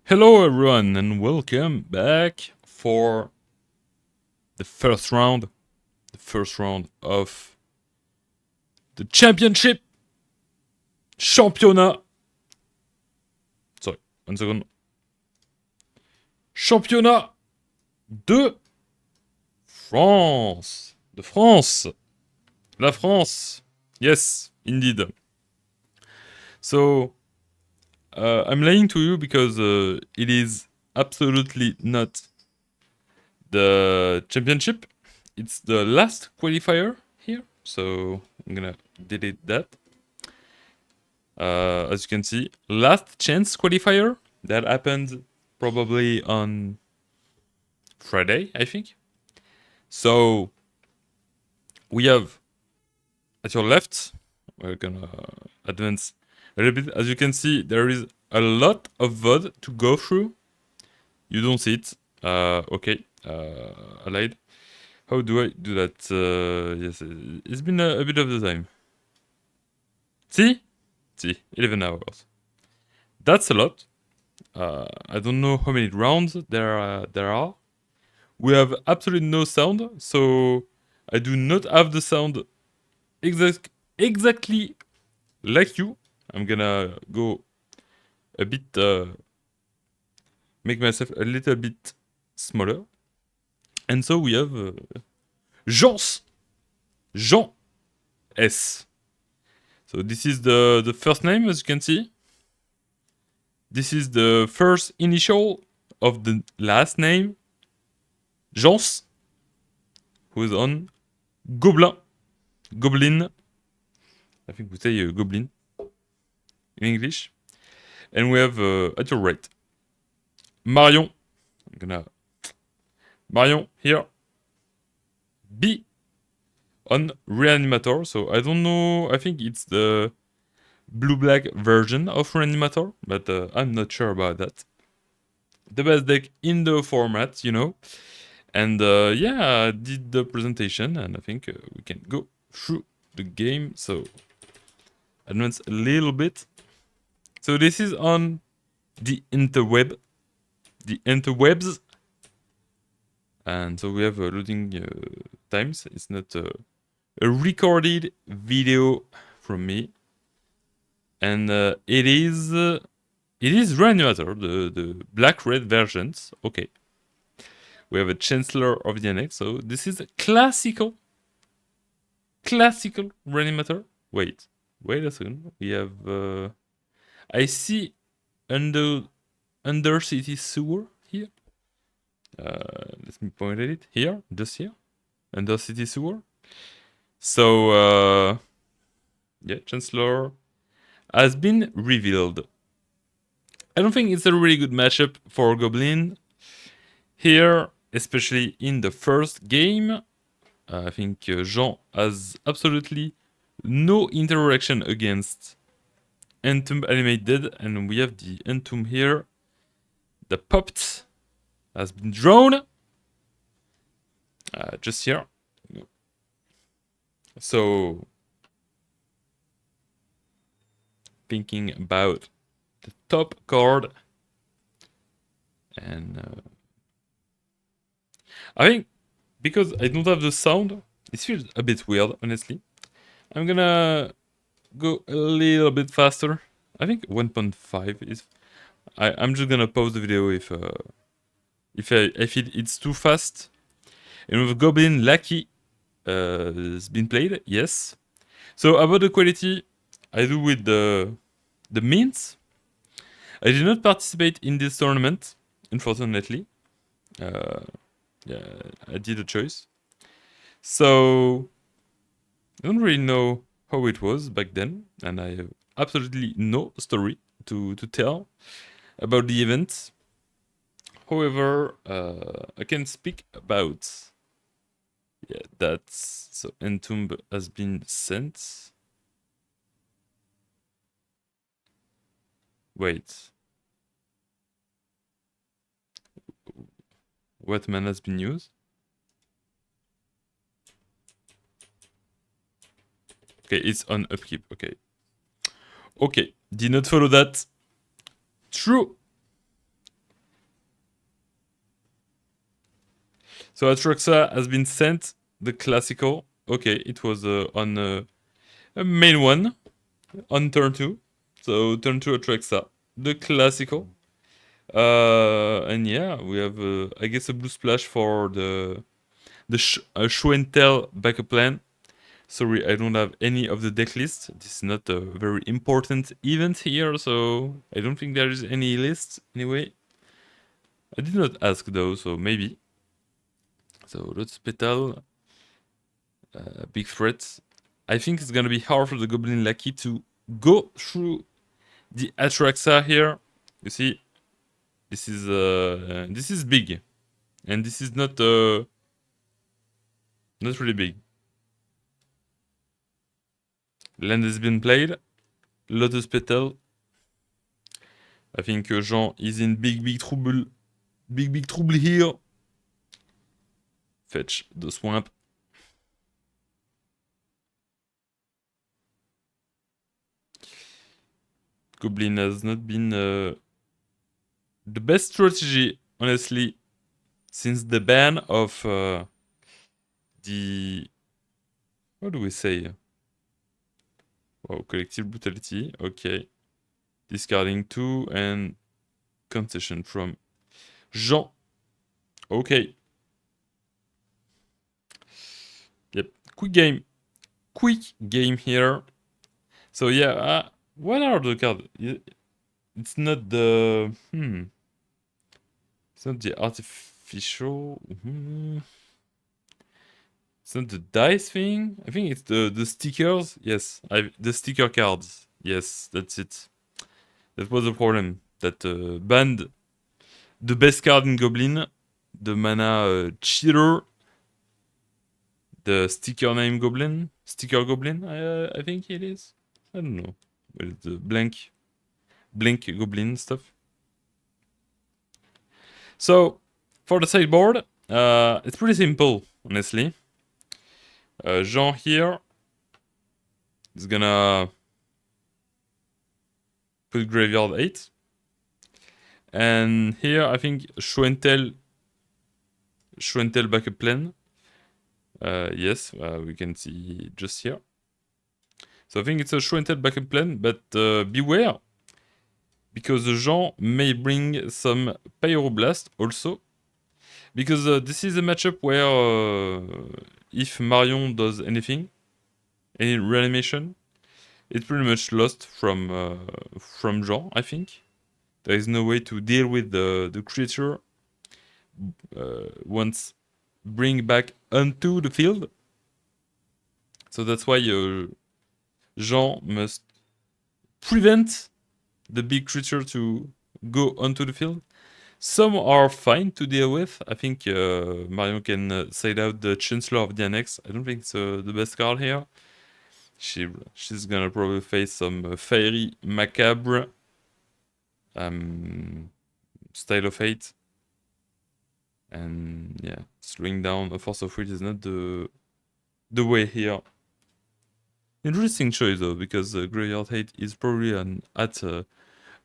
Hello everyone and welcome back for the first round of the championship championnat. Sorry, 1 second. Championnat de France. De France. La France. Yes, indeed. So, I'm lying to you because it is absolutely not the championship. It's the last qualifier here. So, I'm gonna delete that. As you can see, last chance qualifier that happened probably on Friday, I think. So we have at your left, we're gonna advance a little bit. As you can see, there is a lot of VOD to go through. You don't see it. Okay, I lied. How do I do that? Yes, it's been a bit of the time. See? 11 hours. That's a lot. I don't know how many rounds there are. We have absolutely no sound, so I do not have the sound exactly like you. I'm gonna go a bit, make myself a little bit smaller. And so we have Jean S. So this is the first name, as you can see. This is the first initial of the last name, Jans, who is on Goblin. I think we say Goblin in English. And we have at your right, Marion. I'm gonna Marion here. B on Reanimator. So I don't know. I think it's the blue-black version of Reanimator, but I'm not sure about that. The best deck in the format, you know. And yeah, I did the presentation, and I think we can go through the game. So advance a little bit. So this is on the interwebs, and so we have loading times. It's not a recorded video from me, and it is Reanimator, the black red versions. Okay, we have a Chancellor of the Annex. So this is a classical Reanimator. Wait a second. We have I see Undercity Sewer here. Let me point at it here, just here, Undercity Sewer. So yeah, Chancellor has been revealed. I don't think it's a really good matchup for Goblin here, especially in the first game. I think Jean has absolutely no interaction against Entomb Animated, and we have the Entomb here. The popped has been drawn just here. So thinking about the top card, and I think because I don't have the sound, it feels a bit weird, honestly. I'm gonna go a little bit faster. I think 1.5 is. I'm just gonna pause the video if I feel it's too fast. And with Goblin, Lucky has been played, yes. So about the quality, I do with the mints. I did not participate in this tournament, unfortunately. Yeah, I did a choice. So I don't really know how it was back then, and I have absolutely no story to tell about the event. However, I can speak about that's so Entomb has been sent. Wait, what mana has been used? Okay, it's on upkeep. Okay, did not follow that. True. So Atraxa has been sent the classical. Okay, it was on a main one on turn 2. So turn 2 Atraxa, the classical. And yeah, we have I guess a blue splash for the show and tell backup plan. Sorry, I don't have any of the deck list. This is not a very important event here, so I don't think there is any list anyway. I did not ask though, so maybe. So let's petal. Big threat. I think it's gonna be hard for the Goblin Lackey to go through the Atraxa here. You see, this is big, and this is not really big. Land has been played. Lotus Petal. I think Jean is in big trouble. Big trouble here. Fetch the swamp. Goblin has not been the best strategy, honestly, since the ban of the... What do we say? Oh, collective brutality. Okay. Discarding 2 and concession from Jean. Okay. Yep. Quick game here. So yeah, what are the cards? It's not the... It's not the artificial... It's not the dice thing. I think it's the stickers. Yes, the sticker cards. Yes, that's it. That was the problem. That banned the best card in Goblin, the mana cheater, the sticker name Goblin, sticker Goblin. I think it is. I don't know. With the blank Goblin stuff. So for the sideboard, it's pretty simple, honestly. Jean here is gonna put graveyard 8. And here I think show and tell backup plan. Yes, we can see just here. So I think it's a show and tell backup plan, but beware, because the Jean may bring some Pyroblast also. Because this is a matchup where if Marion does anything, any reanimation, it's pretty much lost from Jean, I think. There is no way to deal with the creature once bring back onto the field. So that's why Jean must prevent the big creature to go onto the field. Some are fine to deal with. I think Marion can side out the Chancellor of the Annex. I don't think it's the best card here. She's gonna probably face some Fiery Macabre Style of Hate. And yeah, slowing down a Force of Will is not the way here. Interesting choice though, because Graveyard Hate is probably at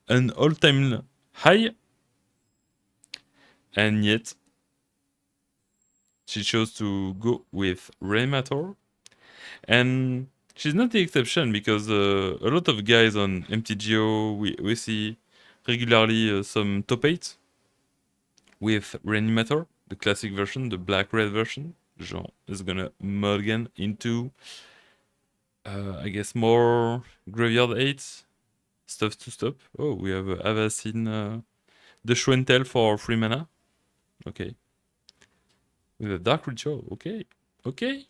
an all-time high, and yet she chose to go with Reanimator, and she's not the exception, because a lot of guys on MTGO, we see regularly some top 8 with Reanimator, the classic version, the black-red version. Jean is gonna mulligan into, I guess, more Graveyard 8 stuff to stop. Oh, we have Avacyn, the show and tell for 3 mana. Okay. With a Dark Ritual. Okay. Okay.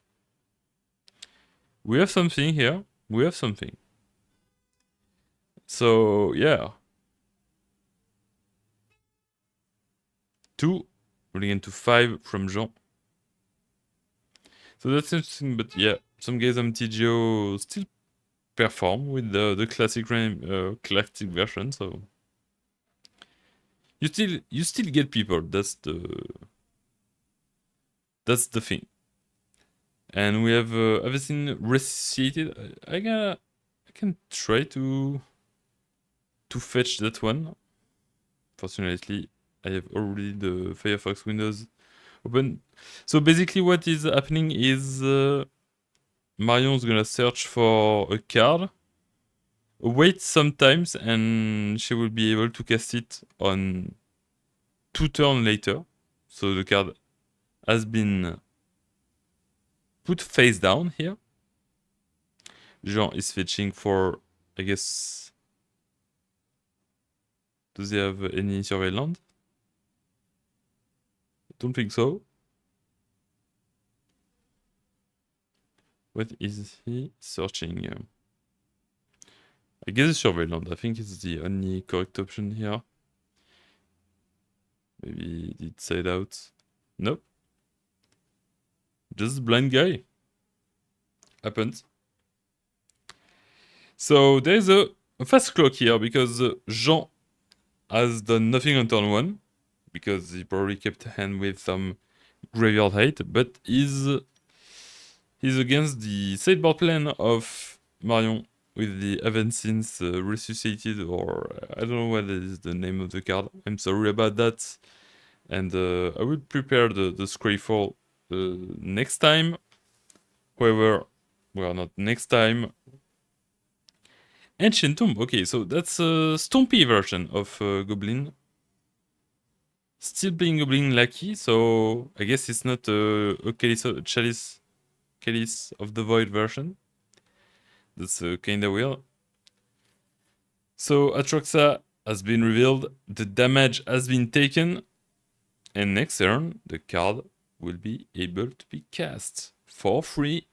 We have something here. We have something. So, yeah. 2 rolling into 5 from Jean. So that's interesting, but yeah, some guys on TGO still perform with the classic version, so you still get people. That's the thing. And we have everything resuscitated. I can try to fetch that one. Fortunately, I have already the Firefox Windows open. So basically, what is happening is Marion's gonna search for a card, wait sometimes, and she will be able to cast it on 2 turns later. So the card has been put face down here. Jean is fetching for, I guess. Do they have any survey land? Don't think so. What is he searching? I guess a survey land. I think it's the only correct option here. Maybe it said out. Nope. Just blind guy. Happens. So there's a fast clock here because Jean has done nothing on turn 1 because he probably kept hand with some graveyard hate, but he's against the sideboard plan of Marion with the Avancins resuscitated, or I don't know what is the name of the card. I'm sorry about that. And I would prepare the Scryfall next time. However, well, not next time. Ancient Tomb. Okay, so that's a Stompy version of Goblin. Still playing Goblin Lucky, so I guess it's not a Chalice of the Void version. That's kinda weird. So Atroxa has been revealed, the damage has been taken, and next turn the card will be able to be cast for free.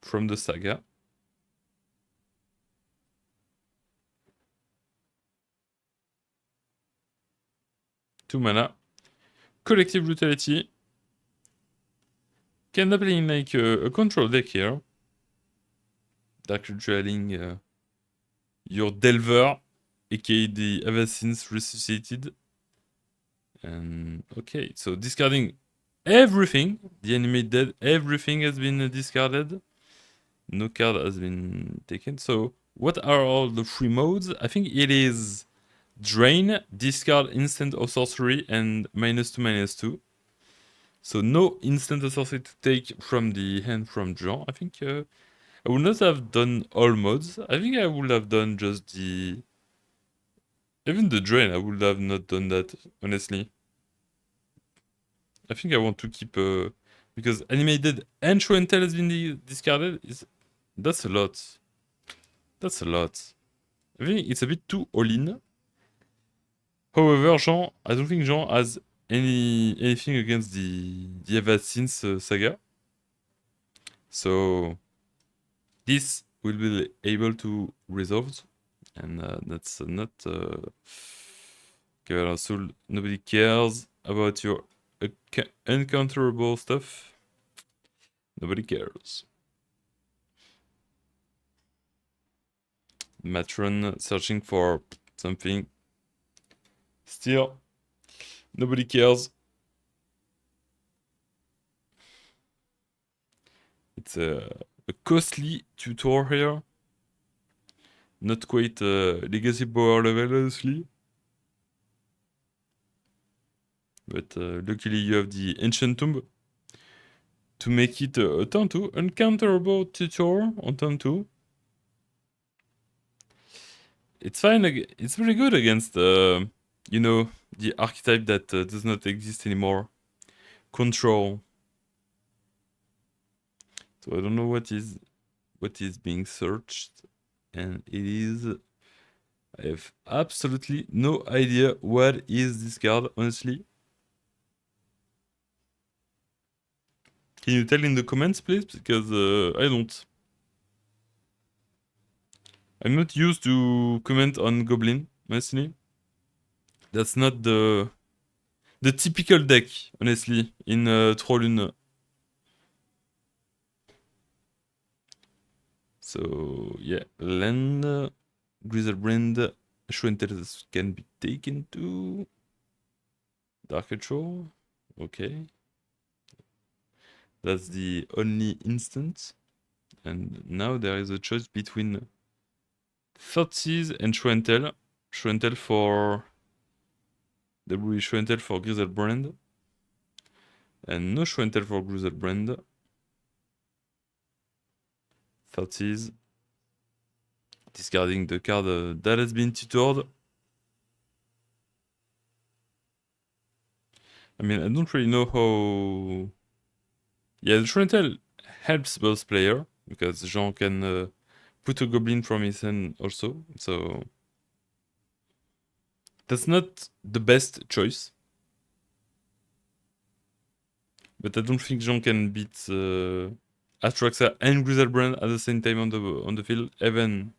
From the saga. Two mana. Collective Brutality. Kinda playing like a control deck here. Dark Ritualing your Delver, aka the Avacins Resuscitated. And okay, so discarding everything. The enemy dead, everything has been discarded. No card has been taken. So what are all the free modes? I think it is Drain, discard instant or sorcery, and -2/-2. So no instant or sorcery to take from the hand from Jean. I think I would not have done all modes. I think I would have done just the... Even the Drain, I would have not done that, honestly. I think I want to keep... because Animated and Show and Tell has been discarded. That's a lot. That's a lot. I think it's a bit too all-in. However, Jean, I don't think Jean has anything against the Avacins saga. So this will be able to resolve, and that's not Cavalier Soul. Nobody cares about your uncounterable stuff. Nobody cares. Matron searching for something. Still, nobody cares. It's a costly tutor here. Not quite legacy power level, honestly. But luckily you have the Ancient Tomb to make it a turn 2. Uncounterable tutor on turn 2. It's fine, it's very good against, you know, the archetype that does not exist anymore. Control. So I don't know what is being searched, and it is... I have absolutely no idea what is this card, honestly. Can you tell in the comments, please? Because I don't. I'm not used to comment on Goblin, honestly. That's not the typical deck, honestly, in Trollune. So, yeah, land, Grizzlebrand, Show and Tell can be taken to Dark Ritual. Okay. That's the only instant. And now there is a choice between 30s and Show and Tell. show and tell for... There will be show and tell for Griselbrand. And no show and tell for Griselbrand. 30s. Discarding the card that has been tutored. I mean, I don't really know how... Yeah, the show and tell helps both players, because Jean can put a Goblin from his hand also, so... That's not the best choice. But I don't think Jean can beat Atraxa and Griselbrand at the same time on the field, even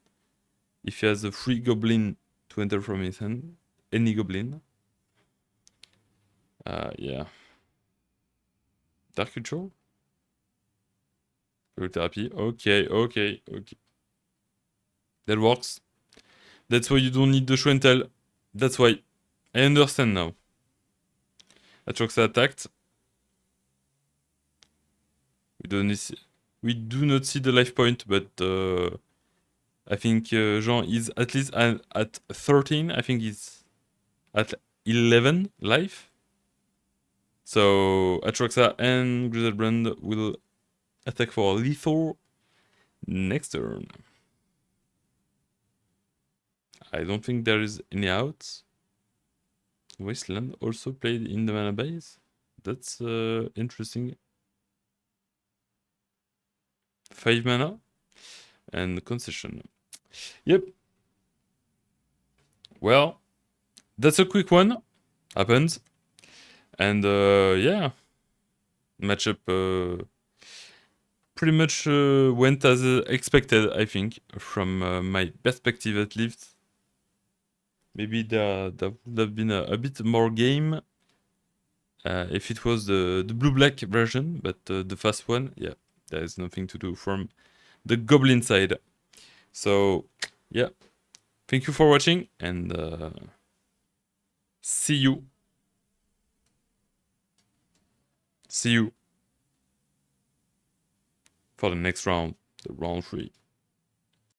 if he has a free Goblin to enter from his hand. Any Goblin. Yeah. Dark Control? Therapy. Okay. That works. That's why you don't need the show and tell. That's why. I understand now. Atraxa attacked. We do not see the life point, but I think Jean is at least at 13. I think he's at 11 life. So Atraxa and Griselbrand will attack for lethal next turn. I don't think there is any outs. Wasteland also played in the mana base. That's interesting. 5 mana and concession. Yep. Well, that's a quick one. Happens. And yeah, matchup pretty much went as expected, I think, from my perspective at least. Maybe there would have been a bit more game if it was the blue-black version, but the fast one, yeah, there is nothing to do from the Goblin side. So, yeah, thank you for watching, and see you. See you for the next round, the round 3.